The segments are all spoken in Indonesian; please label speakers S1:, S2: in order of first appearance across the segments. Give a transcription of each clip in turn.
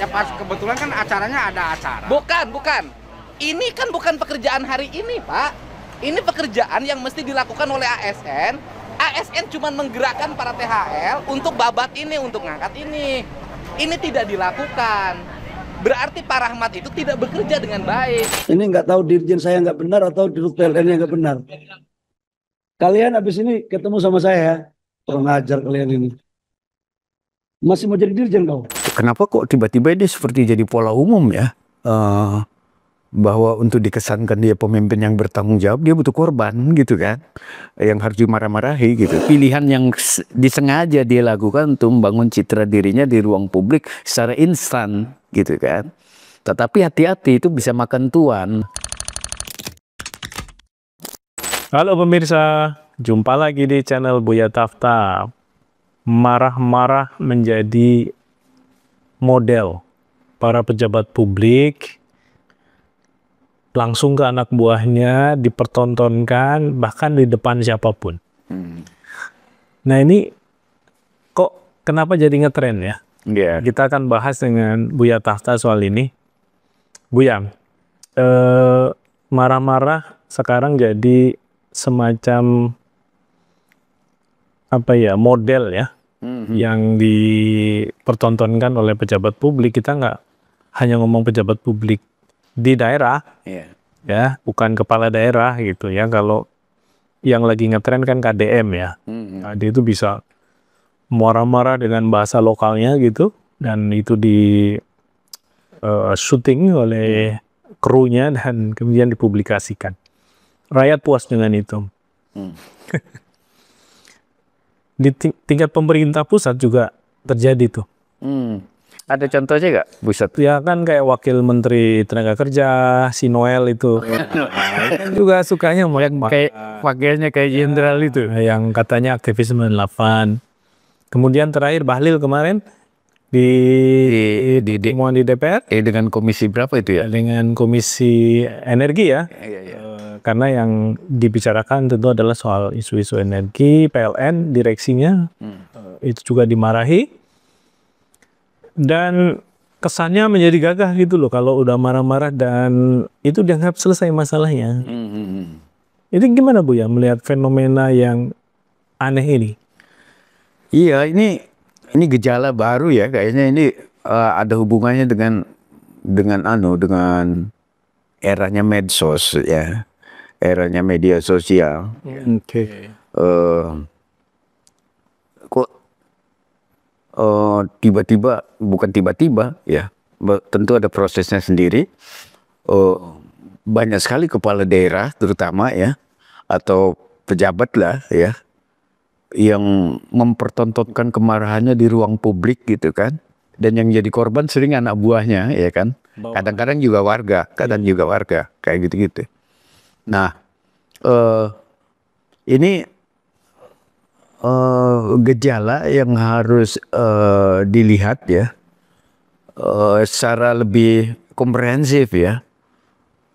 S1: Ya pas kebetulan kan acaranya ada acara.
S2: Bukan. Ini kan bukan pekerjaan hari ini, Pak. Ini pekerjaan yang mesti dilakukan oleh ASN. ASN cuma menggerakkan para THL untuk babat ini, untuk ngangkat ini. Ini tidak dilakukan. Berarti Pak Rahmat itu tidak bekerja dengan baik.
S3: Ini nggak tahu dirjen saya nggak benar atau dirut PLN-nya nggak benar. Kalian habis ini ketemu sama saya, kurang ajar kalian ini. Masih mau jadi dirjen kau?
S4: Kenapa kok tiba-tiba ini seperti jadi pola umum ya? Bahwa untuk dikesankan dia pemimpin yang bertanggung jawab, dia butuh korban gitu kan, yang harus dimarah-marahi gitu. Pilihan yang disengaja dia lakukan untuk membangun citra dirinya di ruang publik secara instan gitu kan. Tetapi hati-hati, itu bisa makan tuan.
S5: Halo pemirsa, jumpa lagi di channel Buya Tafta. Marah-marah menjadi model para pejabat publik, langsung ke anak buahnya, dipertontonkan bahkan di depan siapapun. Nah ini kok kenapa jadi ngetren ya?
S4: Yeah.
S5: Kita akan bahas dengan Buya Tafta soal ini. Buya, marah-marah sekarang jadi semacam apa ya, model ya, yang dipertontonkan oleh pejabat publik. Kita nggak hanya ngomong pejabat publik di daerah, ya, bukan kepala daerah gitu ya. Kalau yang lagi ngetren kan KDM ya, dia itu bisa marah-marah dengan bahasa lokalnya gitu, dan itu di syuting oleh krunya dan kemudian dipublikasikan. Rakyat puas dengan itu. Di tingkat pemerintah pusat juga terjadi tuh.
S4: Ada contohnya nggak, Buset?
S5: Ya kan kayak Wakil Menteri Tenaga Kerja, si Noel itu. Kan juga sukanya
S4: Kayak pakaiannya kayak jenderal itu.
S5: yang katanya aktivis 98. Kemudian terakhir Bahlil kemarin di temuan di DPR.
S4: Dengan komisi berapa itu ya?
S5: Dengan Komisi Energi ya. Karena yang dibicarakan tentu adalah soal isu-isu energi, PLN, direksinya itu juga dimarahi. Dan kesannya menjadi gagah gitu loh kalau udah marah-marah dan itu dianggap selesai masalahnya. Itu gimana Bu ya melihat fenomena yang aneh ini?
S4: Iya, ini gejala baru ya, kayaknya ini ada hubungannya dengan eranya medsos ya, eranya media sosial. Kok tiba-tiba, bukan tiba-tiba ya, tentu ada prosesnya sendiri. Banyak sekali kepala daerah terutama ya, atau pejabat lah ya, yang mempertontonkan kemarahannya di ruang publik gitu kan, dan yang jadi korban sering anak buahnya ya kan, kadang-kadang juga warga, kayak gitu-gitu. Nah ini gejala yang harus dilihat ya secara lebih komprehensif ya,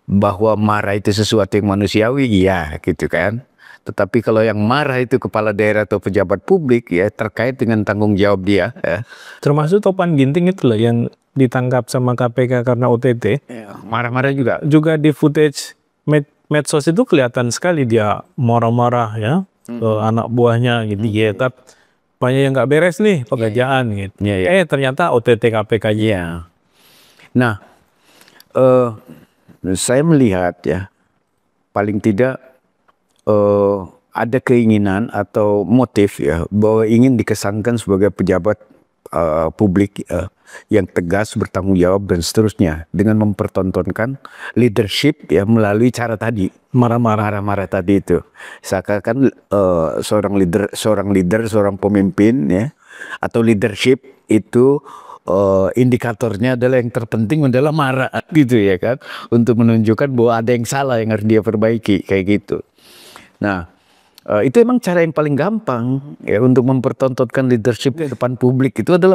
S4: bahwa marah itu sesuatu yang manusiawi ya gitu kan. Tetapi kalau yang marah itu kepala daerah atau pejabat publik ya, terkait dengan tanggung jawab dia ya.
S5: Termasuk Topan Ginting itu loh yang ditangkap sama KPK karena OTT.
S4: Marah-marah juga.
S5: Juga di footage medsos itu kelihatan sekali dia marah-marah ya ke anak buahnya gitu. Ya, banyak yang nggak beres nih pekerjaan gitu. Ternyata OTT KPK-nya.
S4: Nah, saya melihat ya, paling tidak ada keinginan atau motif ya, bahwa ingin dikesankan sebagai pejabat publik yang tegas, bertanggung jawab dan seterusnya, dengan mempertontonkan leadership ya melalui cara tadi, marah-marah tadi itu. Seakan-akan seorang pemimpin ya, atau leadership itu indikatornya adalah, yang terpenting adalah marah gitu ya kan, untuk menunjukkan bahwa ada yang salah yang harus dia perbaiki kayak gitu. Nah, itu emang cara yang paling gampang ya untuk mempertontonkan leadership di depan publik, itu adalah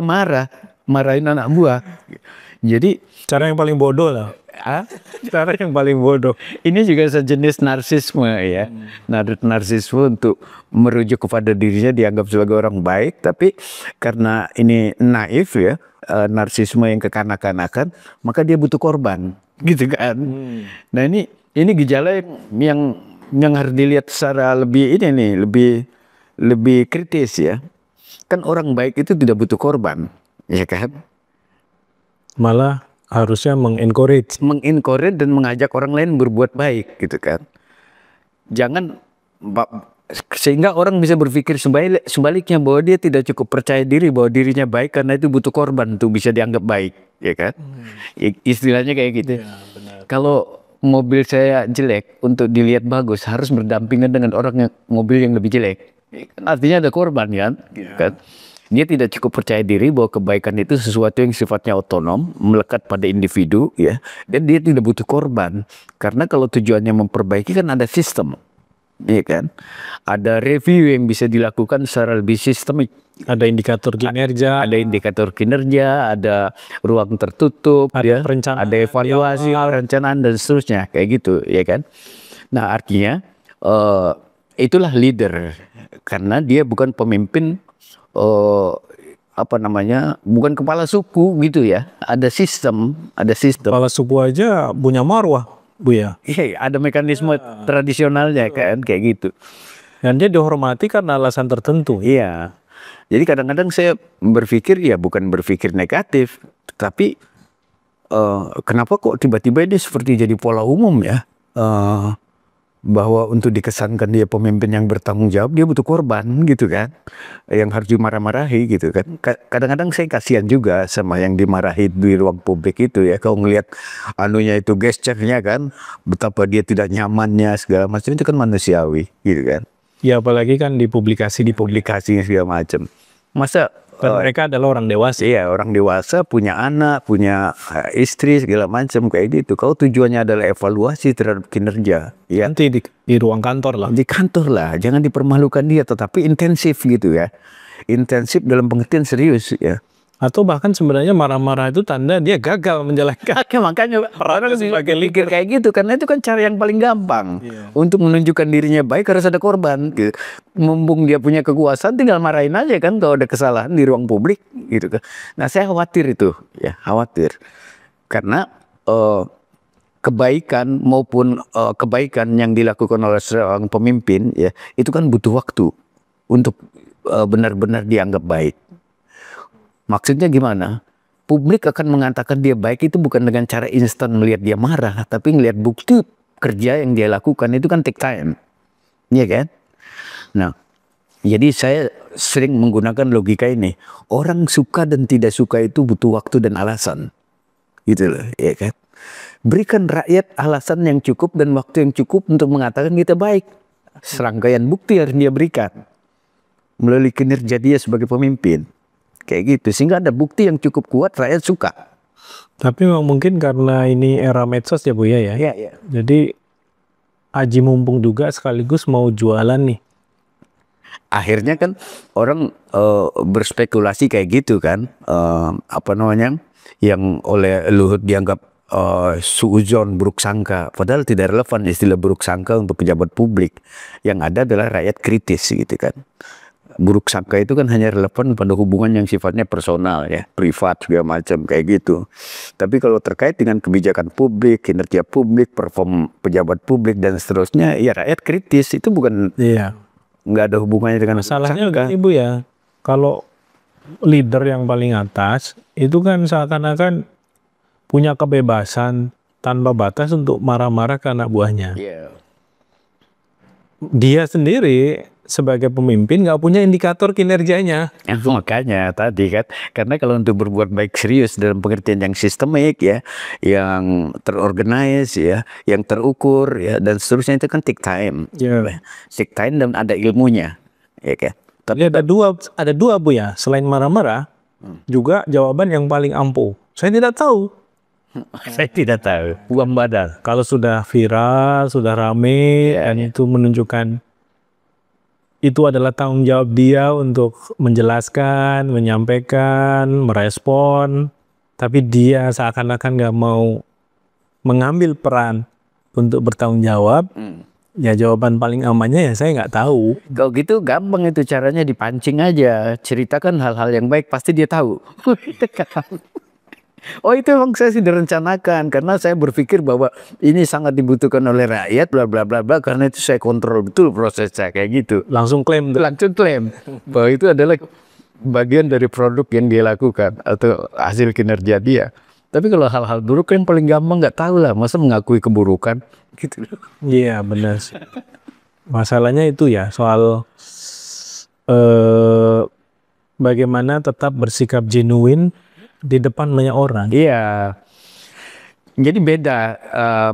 S4: marahin anak buah. Jadi
S5: Cara yang paling bodoh lah. Cara yang paling bodoh.
S4: Ini juga sejenis narsisme ya. Narsisme untuk merujuk kepada dirinya dianggap sebagai orang baik, tapi karena ini naif ya, narsisme yang kekanak-kanakan, maka dia butuh korban, gitu kan. Nah ini gejala yang harus dilihat secara lebih ini nih, lebih kritis ya. Kan orang baik itu tidak butuh korban, ya kan?
S5: Malah harusnya mengencourage
S4: Dan mengajak orang lain berbuat baik, gitu kan. Jangan sehingga orang bisa berpikir sebaliknya bahwa dia tidak cukup percaya diri bahwa dirinya baik karena itu butuh korban tuh bisa dianggap baik, ya kan? Istilahnya kayak gitu. Kalau mobil saya jelek untuk dilihat bagus harus berdampingan dengan orang yang mobil yang lebih jelek. Artinya ada korban kan? Dia tidak cukup percaya diri bahwa kebaikan itu sesuatu yang sifatnya otonom, melekat pada individu, ya. Dan dia tidak butuh korban. Karena kalau tujuannya memperbaiki kan ada sistem, ya kan? Ada review yang bisa dilakukan secara lebih sistemik.
S5: ada indikator kinerja,
S4: ada ruang tertutup,
S5: ada perencanaan,
S4: ada evaluasi, perencanaan dan seterusnya, kayak gitu, ya kan? Nah, artinya itulah leader karena dia bukan pemimpin. Bukan kepala suku gitu ya. Ada sistem.
S5: Kepala suku aja punya marwah, Bu ya.
S4: Iya, ada mekanisme tradisionalnya kan, kayak gitu.
S5: Dan dia dihormati karena alasan tertentu.
S4: Iya. Jadi kadang-kadang saya berpikir ya bukan berpikir negatif, tapi kenapa kok tiba-tiba ini seperti jadi pola umum ya? Bahwa untuk dikesankan dia pemimpin yang bertanggung jawab, dia butuh korban gitu kan, yang harus dimarah-marahi gitu kan. Kadang-kadang saya kasihan juga sama yang dimarahi di ruang publik itu ya, kalau ngelihat anunya itu gesturnya kan, betapa dia tidak nyamannya segala macam, itu kan manusiawi gitu kan.
S5: Ya apalagi kan di publikasi
S4: segala macam. Masa
S5: mereka adalah orang dewasa.
S4: Iya, orang dewasa, punya anak, punya istri, segala macam kayak gitu. Kalau tujuannya adalah evaluasi terhadap kinerja, ya.
S5: Nanti di ruang kantor lah.
S4: Di kantor lah, jangan dipermalukan dia, tetapi intensif gitu ya. Intensif dalam pengertian serius ya.
S5: Atau bahkan sebenarnya marah-marah itu tanda dia gagal menjalankan.
S4: Makanya orang sebagai leader kayak gitu, karena itu kan cara yang paling gampang untuk menunjukkan dirinya baik harus ada korban. Gitu. Mumpung dia punya kekuasaan, tinggal marahin aja kan kalau ada kesalahan di ruang publik, gitu kan. Nah saya khawatir itu, ya khawatir, karena kebaikan maupun kebaikan yang dilakukan oleh seorang pemimpin, ya itu kan butuh waktu untuk benar-benar dianggap baik. Maksudnya gimana? Publik akan mengatakan dia baik itu bukan dengan cara instan melihat dia marah, tapi melihat bukti kerja yang dia lakukan itu kan take time, iya kan? Nah, jadi saya sering menggunakan logika ini. Orang suka dan tidak suka itu butuh waktu dan alasan, gitu loh, ya kan? Berikan rakyat alasan yang cukup dan waktu yang cukup untuk mengatakan kita baik. Serangkaian bukti harus dia berikan melalui kinerja dia sebagai pemimpin. Kayak gitu, sehingga ada bukti yang cukup kuat, rakyat suka.
S5: Tapi memang mungkin karena ini era medsos ya Bu ya.
S4: Iya.
S5: Jadi aji mumpung juga sekaligus mau jualan nih.
S4: Akhirnya kan orang berspekulasi kayak gitu kan, yang oleh Luhut dianggap suudzon, buruk sangka. Padahal tidak relevan istilah buruk sangka untuk pejabat publik. Yang ada adalah rakyat kritis gitu kan. Buruk sangka itu kan hanya relevan pada hubungan yang sifatnya personal ya, privat segala macam kayak gitu. Tapi kalau terkait dengan kebijakan publik, kinerja publik, perform pejabat publik dan seterusnya, ya rakyat kritis itu bukan, nggak ada hubungannya dengan
S5: masalahnya Ibu ya. Kalau leader yang paling atas itu kan seakan-akan punya kebebasan tanpa batas untuk marah-marah ke anak buahnya. Dia sendiri sebagai pemimpin nggak punya indikator kinerjanya.
S4: Makanya tadi kan, karena kalau untuk berbuat baik serius dalam pengertian yang sistemik ya, yang terorganize ya, yang terukur ya, dan seterusnya itu kan take time. Take time dan ada ilmunya, ya kan.
S5: Tapi ada dua Bu ya, selain marah-marah, juga jawaban yang paling ampuh. Saya tidak tahu.
S4: Buang badan.
S5: Kalau sudah viral, sudah rame, dan itu menunjukkan itu adalah tanggung jawab dia untuk menjelaskan, menyampaikan, merespon. Tapi dia seakan-akan nggak mau mengambil peran untuk bertanggung jawab. Ya jawaban paling amannya ya saya nggak tahu.
S4: Kalau gitu gampang itu caranya, dipancing aja, ceritakan hal-hal yang baik, pasti dia tahu. Oh itu emang saya sudah rencanakan, karena saya berpikir bahwa ini sangat dibutuhkan oleh rakyat, bla bla bla bla, karena itu saya kontrol betul prosesnya kayak gitu.
S5: Langsung klaim tuh.
S4: Langsung klaim bahwa itu adalah bagian dari produk yang dia lakukan atau hasil kinerja dia. Tapi kalau hal-hal buruk kan paling gampang, nggak tahu lah, masa mengakui keburukan gitu.
S5: Iya benar sih. Masalahnya itu ya soal bagaimana tetap bersikap genuine di depan banyak orang.
S4: Iya. Jadi beda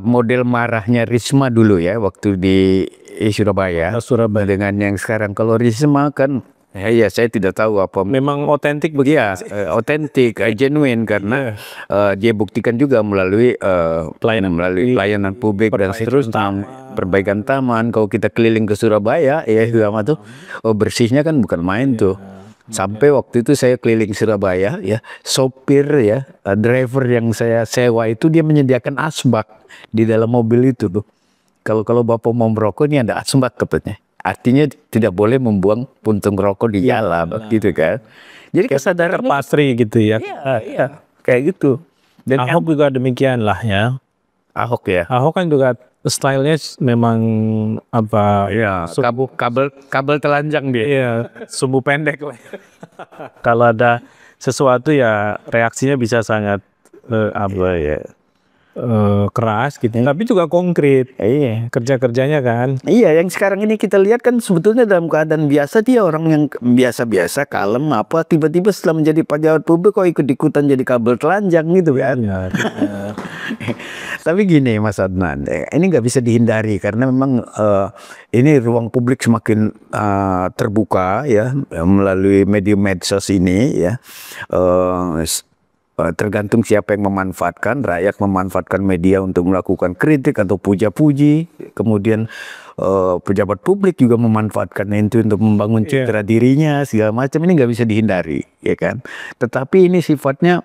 S4: model marahnya Risma dulu ya waktu di Surabaya, dengan yang sekarang. Kalau Risma kan ya saya tidak tahu apa.
S5: Memang otentik begitu.
S4: Iya, otentik, genuine, karena dia buktikan juga melalui pelayanan publik dan seterusnya, perbaikan taman. Kalau kita keliling ke Surabaya ya sama tuh, bersihnya kan bukan main tuh. Sampai waktu itu saya keliling Surabaya ya, sopir ya, driver yang saya sewa itu dia menyediakan asbak di dalam mobil itu tuh. Kalau Bapak mau merokok ini ada asbak katanya. Artinya tidak boleh membuang puntung rokok di jalan, gitu kan. Jadi kesadaran
S5: terpatri gitu ya.
S4: Iya, kayak gitu.
S5: Dan Ahok juga demikian lah ya.
S4: Ahok ya.
S5: Ahok kan juga stylenya memang apa
S4: ya, kabel telanjang dia.
S5: Iya, sumbu pendek lah. Kalau ada sesuatu ya reaksinya bisa sangat keras gitu, tapi juga konkret.
S4: Iya,
S5: kerja-kerjanya kan.
S4: Iya, yang sekarang ini kita lihat kan sebetulnya dalam keadaan biasa dia orang yang biasa-biasa, kalem, apa tiba-tiba setelah menjadi pejabat publik kok ikut-ikutan jadi kabel telanjang gitu kan.
S5: Iya.
S4: Tapi gini Mas Adnan, ini nggak bisa dihindari karena memang ini ruang publik semakin terbuka ya melalui media medsos ini ya. Tergantung siapa yang memanfaatkan, rakyat memanfaatkan media untuk melakukan kritik atau puja-puji, kemudian pejabat publik juga memanfaatkan itu untuk membangun citra dirinya segala macam. Ini nggak bisa dihindari, ya kan. Tetapi ini sifatnya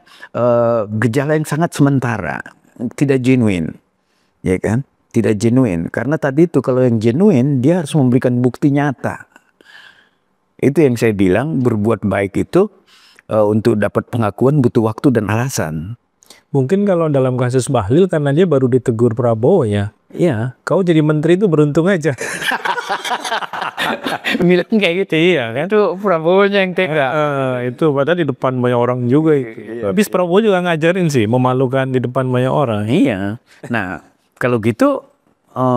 S4: gejala yang sangat sementara, tidak genuine, ya kan, tidak genuine. Karena tadi itu kalau yang genuine dia harus memberikan bukti nyata. Itu yang saya bilang, berbuat baik itu untuk dapat pengakuan butuh waktu dan alasan.
S5: Mungkin kalau dalam kasus Bahlil karena dia baru ditegur Prabowo ya.
S4: Iya.
S5: Kau jadi menteri itu beruntung aja.
S4: Miliknya kayak gitu.
S5: Iya kan.
S4: Itu Prabowo-nya yang tega.
S5: Itu padahal di depan banyak orang juga. Habis Prabowo juga ngajarin sih memalukan di depan banyak orang.
S4: Iya. Nah kalau gitu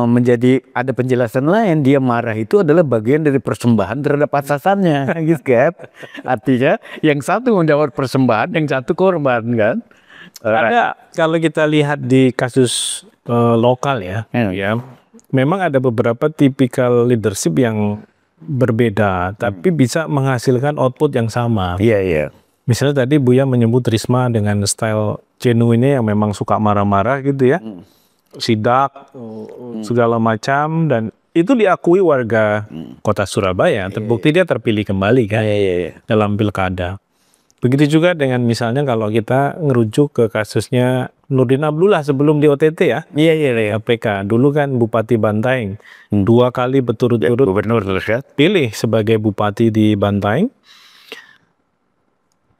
S4: menjadi ada penjelasan lain, dia marah itu adalah bagian dari persembahan terhadap atasannya, gitu kan? Artinya yang satu mendapat persembahan, yang satu korban kan?
S5: Ada kalau kita lihat di kasus lokal ya, memang ada beberapa tipikal leadership yang berbeda, tapi bisa menghasilkan output yang sama.
S4: Iya iya.
S5: Misalnya tadi Buya menyebut Risma dengan style genuine yang memang suka marah-marah gitu ya. Sidak segala macam, dan itu diakui warga kota Surabaya. Terbukti dia terpilih kembali kan dalam pilkada. Begitu juga dengan misalnya kalau kita ngerujuk ke kasusnya Nurdin Abdullah sebelum di OTT ya. KPK dulu kan Bupati Bantaeng 2 kali berturut-turut
S4: gubernur
S5: pilih sebagai bupati di Bantaeng.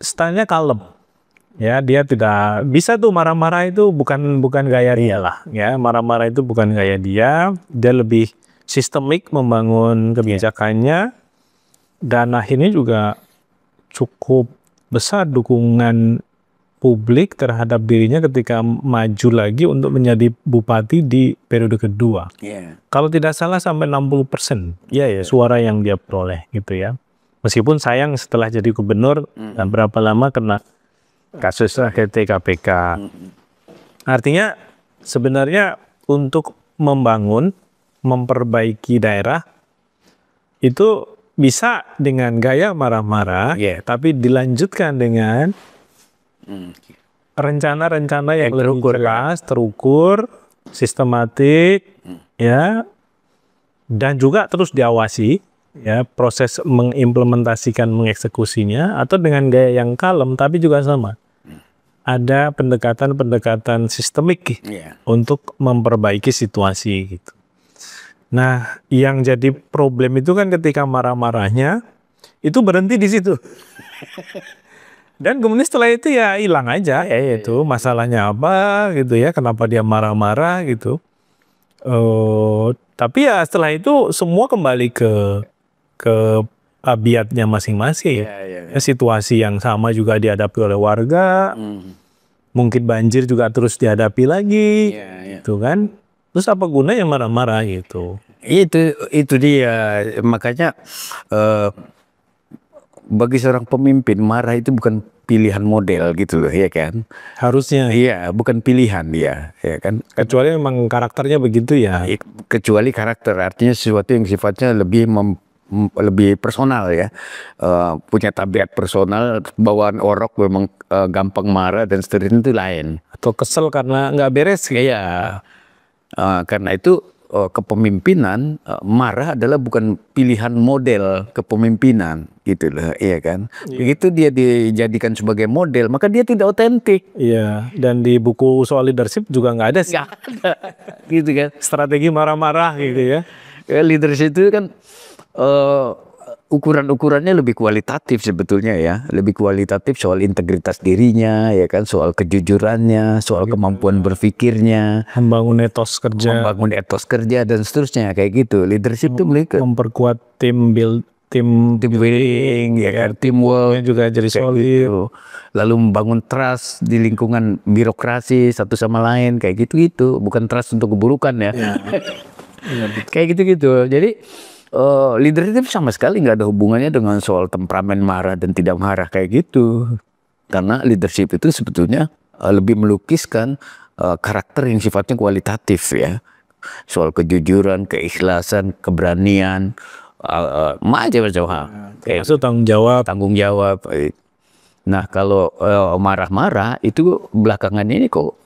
S5: Stylenya kalem. Ya, dia tidak bisa tuh marah-marah, itu bukan gaya dia lah. Ya, marah-marah itu bukan gaya dia. Dia lebih sistemik membangun kebijakannya, dan akhirnya juga cukup besar dukungan publik terhadap dirinya ketika maju lagi untuk menjadi bupati di periode kedua. Kalau tidak salah sampai 60% suara yang dia peroleh gitu ya. Meskipun sayang setelah jadi gubernur dan berapa lama kena kasus KPK. Artinya sebenarnya untuk membangun, memperbaiki daerah itu bisa dengan gaya marah-marah, tapi dilanjutkan dengan rencana-rencana yang lebih jelas, terukur, sistematik, ya, dan juga terus diawasi. Ya, proses mengimplementasikan, mengeksekusinya, atau dengan gaya yang kalem tapi juga sama. Ada pendekatan-pendekatan sistemik untuk memperbaiki situasi gitu. Nah, yang jadi problem itu kan ketika marah-marahnya itu berhenti di situ. Dan kemudian setelah itu ya hilang aja ya itu masalahnya apa gitu ya, kenapa dia marah-marah gitu. Tapi ya setelah itu semua kembali ke tabiatnya masing-masing. Ya, situasi yang sama juga dihadapi oleh warga. Mungkin banjir juga terus dihadapi lagi, gitu kan? Terus apa gunanya marah-marah gitu?
S4: Itu dia, makanya bagi seorang pemimpin marah itu bukan pilihan model gitu loh, ya kan?
S5: Harusnya.
S4: Iya, bukan pilihan dia, ya kan?
S5: Kecuali memang karakternya begitu ya.
S4: Kecuali karakter, artinya sesuatu yang sifatnya lebih personal ya, punya tabiat personal, bawaan orok memang gampang marah dan seterusnya itu lain.
S5: Atau kesel karena nggak beres
S4: ya. Karena itu kepemimpinan, marah adalah bukan pilihan model kepemimpinan gitu loh, iya kan? Begitu dia dijadikan sebagai model, maka dia tidak otentik.
S5: Iya, dan di buku soal leadership juga nggak ada sih.
S4: Nggak ada, gitu kan?
S5: Strategi marah-marah gitu ya.
S4: Leadership itu kan ukuran-ukurannya lebih kualitatif sebetulnya ya, lebih kualitatif soal integritas dirinya, ya kan, soal kejujurannya, soal kemampuan berpikirnya,
S5: membangun etos kerja,
S4: dan seterusnya kayak gitu. Leadership itu
S5: memperkuat tim
S4: building, ya kan, teamwork
S5: juga jadi solid,
S4: gitu. Lalu membangun trust di lingkungan birokrasi satu sama lain kayak gitu, bukan trust untuk keburukan ya. Kayak gitu. Jadi leadership sama sekali nggak ada hubungannya dengan soal temperamen marah dan tidak marah kayak gitu. Karena leadership itu sebetulnya lebih melukiskan karakter yang sifatnya kualitatif ya. Soal kejujuran, keikhlasan, keberanian, macam-macam hal.
S5: Maksud tanggung jawab.
S4: Nah kalau marah-marah itu belakangan ini kok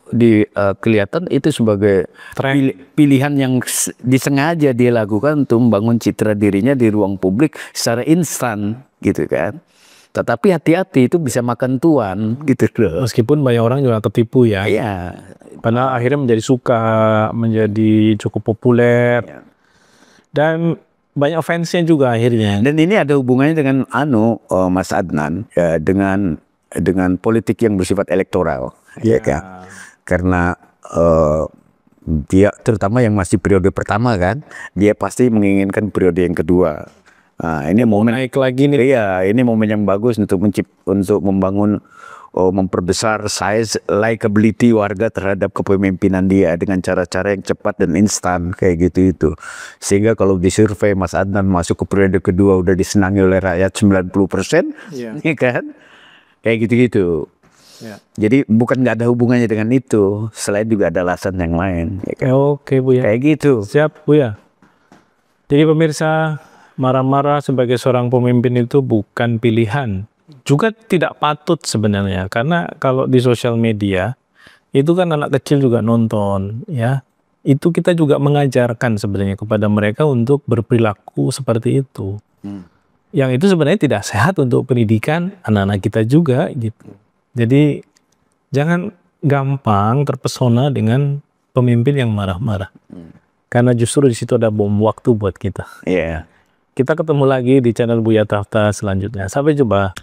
S4: kelihatan itu sebagai pilihan yang disengaja dia lakukan untuk membangun citra dirinya di ruang publik secara instan gitu kan. Tetapi hati-hati, itu bisa makan tuan gitu loh.
S5: Meskipun banyak orang juga tertipu ya.
S4: Iya.
S5: Karena akhirnya menjadi suka, menjadi cukup populer.
S4: Ya.
S5: Dan banyak fansnya juga akhirnya.
S4: Dan ini ada hubungannya dengan Mas Adnan ya, dengan politik yang bersifat elektoral, ya kan? Karena dia terutama yang masih periode pertama kan, dia pasti menginginkan periode yang kedua. Nah, ini momen
S5: naik lagi nih.
S4: Iya, ini momen yang bagus untuk membangun, memperbesar size likability warga terhadap kepemimpinan dia dengan cara-cara yang cepat dan instan kayak gitu. Sehingga kalau disurvei Mas Adnan masuk ke periode kedua udah disenangi oleh rakyat 90%, ya kan? Kayak gitu. Ya. Jadi bukan nggak ada hubungannya dengan itu, selain juga ada alasan yang lain. Ya kan?
S5: Oke Buya.
S4: Kayak gitu.
S5: Siap Buya. Jadi pemirsa, marah-marah sebagai seorang pemimpin itu bukan pilihan, juga tidak patut sebenarnya, karena kalau di sosial media itu kan anak kecil juga nonton, ya. Itu kita juga mengajarkan sebenarnya kepada mereka untuk berperilaku seperti itu. Yang itu sebenarnya tidak sehat untuk pendidikan anak-anak kita juga gitu. Jadi jangan gampang terpesona dengan pemimpin yang marah-marah. Karena justru di situ ada bom waktu buat kita.
S4: Iya.
S5: Kita ketemu lagi di channel Buya Tafta selanjutnya. Sampai jumpa.